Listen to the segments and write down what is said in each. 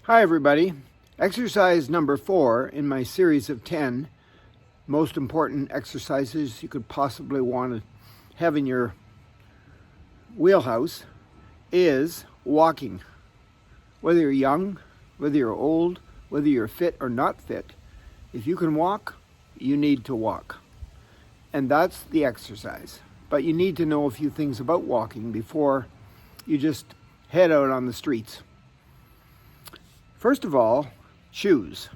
Hi everybody. Exercise number 4 in my series of 10 most important exercises you could possibly want to have in your wheelhouse is walking. Whether you're young, whether you're old, whether you're fit or not fit, if you can walk, you need to walk. And that's the exercise. But you need to know a few things about walking before you just head out on the streets. First of all, shoes.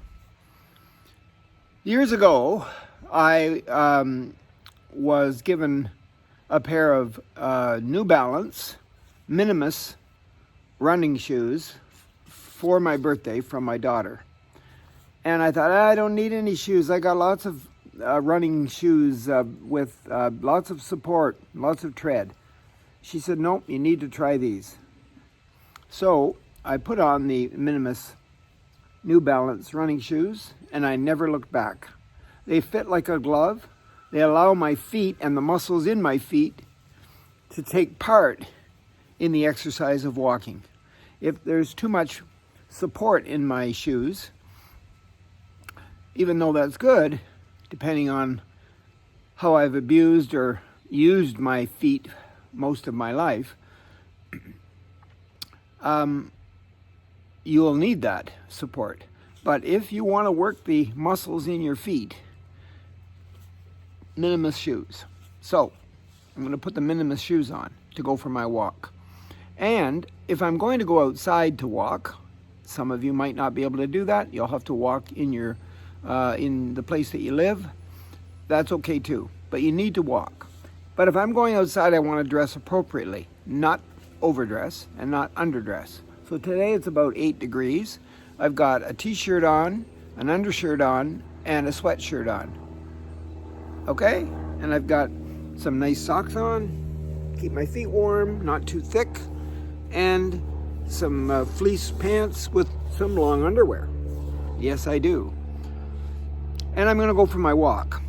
Years ago, I was given a pair of New Balance Minimus running shoes for my birthday from my daughter. And I thought, I don't need any shoes. I got lots of running shoes with lots of support, lots of tread. She said, nope, you need to try these. So I put on the Minimus New Balance running shoes, and I never looked back. They fit like a glove. They allow my feet and the muscles in my feet to take part in the exercise of walking. If there's too much support in my shoes, even though that's good, depending on how I've abused or used my feet most of my life, you'll need that support. But if you want to work the muscles in your feet, Minimus shoes. So I'm going to put the Minimus shoes on to go for my walk. And if I'm going to go outside to walk, some of you might not be able to do that. You'll have to walk in your in the place that you live. That's okay too. But you need to walk. But if I'm going outside, I want to dress appropriately, not overdress and not underdress. So today it's about 8 degrees. I've got a t-shirt on, an undershirt on, and a sweatshirt on. Okay? And I've got some nice socks on, keep my feet warm, not too thick, and some fleece pants with some long underwear. Yes, I do. And I'm going to go for my walk.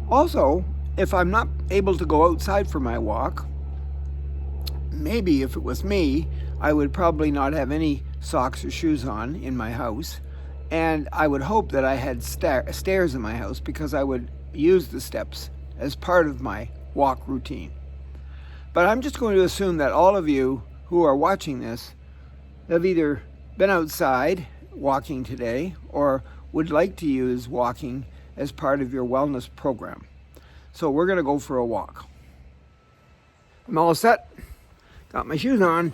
Also, if I'm not able to go outside for my walk, maybe if it was me, I would probably not have any socks or shoes on in my house. And I would hope that I had stairs in my house, because I would use the steps as part of my walk routine. But I'm just going to assume that all of you who are watching this have either been outside walking today or would like to use walking as part of your wellness program. So we're going to go for a walk. I'm all set. Got my shoes on.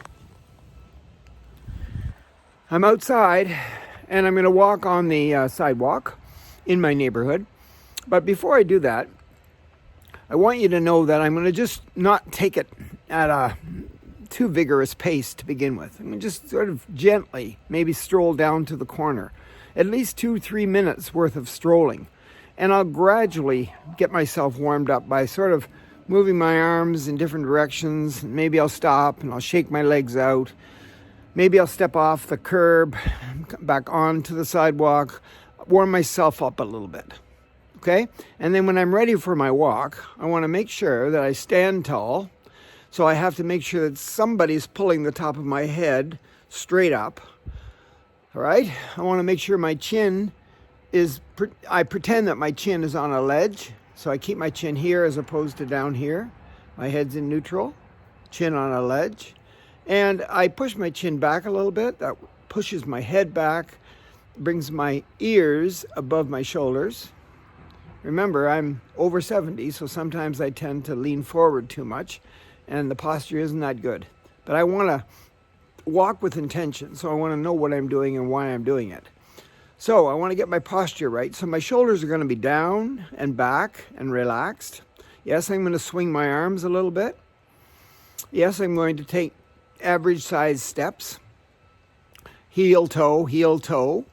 I'm outside, and I'm going to walk on the sidewalk in my neighborhood. But before I do that, I want you to know that I'm going to just not take it at a too vigorous pace to begin with. I'm going to just sort of gently maybe stroll down to the corner. At least 2-3 minutes worth of strolling. And I'll gradually get myself warmed up by sort of moving my arms in different directions. Maybe I'll stop and I'll shake my legs out. Maybe I'll step off the curb, back onto the sidewalk, warm myself up a little bit. Okay? And then when I'm ready for my walk, I want to make sure that I stand tall. So I have to make sure that somebody's pulling the top of my head straight up. All right? I want to make sure my chin is, I pretend that my chin is on a ledge. So I keep my chin here as opposed to down here. My head's in neutral, chin on a ledge. And I push my chin back a little bit. That pushes my head back, brings my ears above my shoulders. Remember, I'm over 70, so sometimes I tend to lean forward too much, and the posture isn't that good. But I want to walk with intention, so I want to know what I'm doing and why I'm doing it. So I want to get my posture right. So my shoulders are going to be down and back and relaxed. Yes, I'm going to swing my arms a little bit. Yes, I'm going to take average size steps. Heel, toe.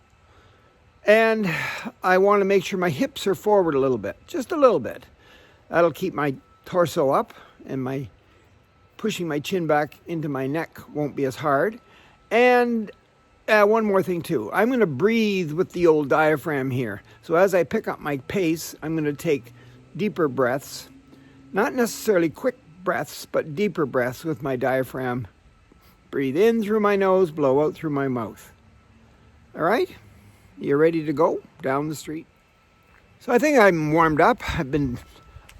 And I want to make sure my hips are forward a little bit, just a little bit. That'll keep my torso up, and my pushing my chin back into my neck won't be as hard. And one more thing too. I'm going to breathe with the old diaphragm here. So as I pick up my pace, I'm going to take deeper breaths. Not necessarily quick breaths, but deeper breaths with my diaphragm. Breathe in through my nose, blow out through my mouth. All right, you're ready to go down the street. So I think I'm warmed up. I've been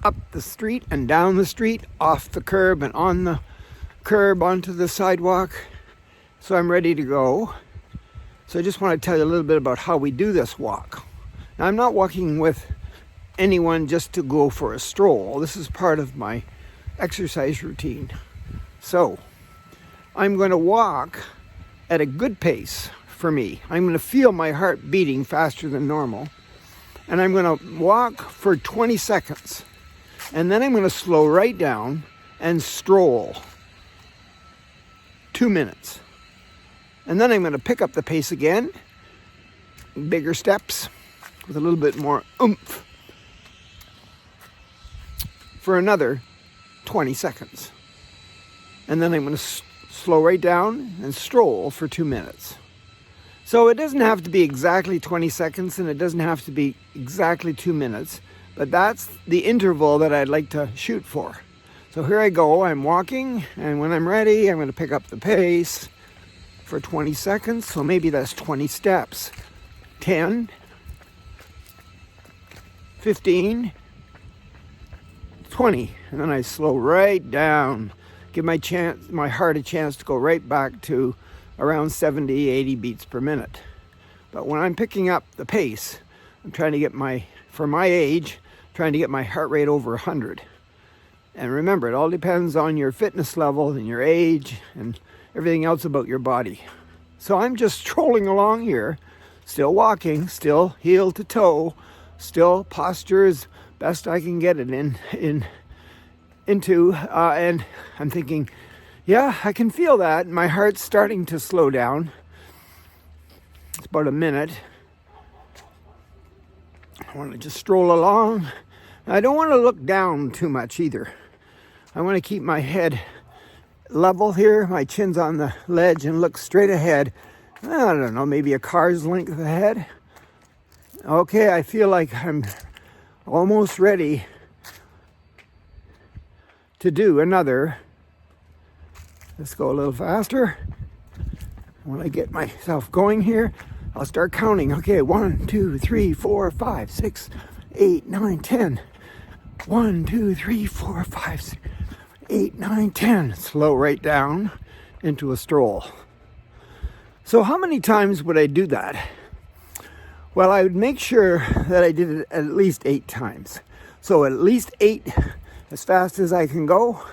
up the street and down the street, off the curb and on the curb onto the sidewalk. So I'm ready to go. So I just want to tell you a little bit about how we do this walk. Now, I'm not walking with anyone just to go for a stroll. This is part of my exercise routine. So I'm going to walk at a good pace for me. I'm going to feel my heart beating faster than normal. And I'm going to walk for 20 seconds. And then I'm going to slow right down and stroll 2 minutes. And then I'm going to pick up the pace again, bigger steps with a little bit more oomph for another 20 seconds. And then I'm going to slow right down and stroll for 2 minutes. So it doesn't have to be exactly 20 seconds and it doesn't have to be exactly 2 minutes. But that's the interval that I'd like to shoot for. So here I go, I'm walking, and when I'm ready, I'm going to pick up the pace for 20 seconds. So maybe that's 20 steps. 10, 15, 20. And then I slow right down. Give my heart a chance to go right back to around 70, 80 beats per minute. But when I'm picking up the pace, I'm trying to get for my age, trying to get my heart rate over 100. And remember, it all depends on your fitness level and your age and everything else about your body. So I'm just strolling along here, still walking, still heel to toe, still posture as best I can get it into. And I'm thinking, yeah, I can feel that. My heart's starting to slow down. It's about a minute. I want to just stroll along. I don't want to look down too much either. I want to keep my head level here. My chin's on the ledge and look straight ahead. I don't know, maybe a car's length ahead. Okay, I feel like I'm almost ready to do another. Let's go a little faster. When I get myself going here, I'll start counting. Okay, 1, 2, 3, 4, 5, 6, 8, 9, 10. 1, 2, 3, 4, 5, 6, 8, 9, 10. Slow right down into a stroll. So how many times would I do that? Well, I would make sure that I did it at least 8 times. So at least 8 as fast as I can go,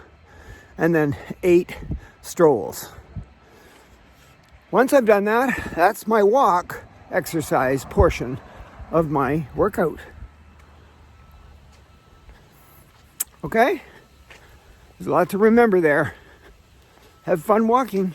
and then 8 strolls. Once I've done that, that's my walk exercise portion of my workout. Okay? There's a lot to remember there. Have fun walking.